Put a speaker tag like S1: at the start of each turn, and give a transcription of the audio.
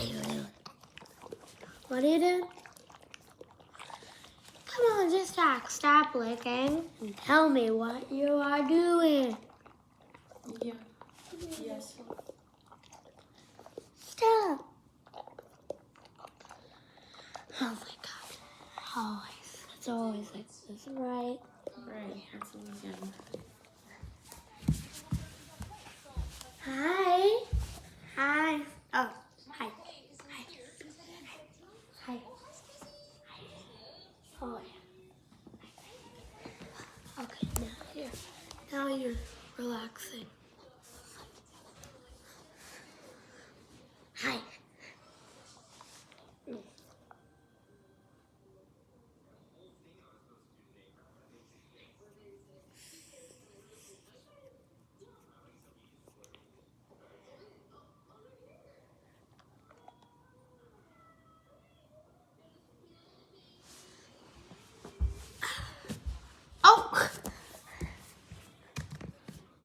S1: are you doing? What are you doing? Come on, just talk. Stop licking and tell me what you are doing.
S2: Yeah. Yes.
S1: Stop. Oh my God. Always. It's always like this, right?
S2: Right. That's again.
S1: Hi. Hi. Oh, hi. Hi. Hi. Oh, yeah. Okay, now you're relaxing. Hi.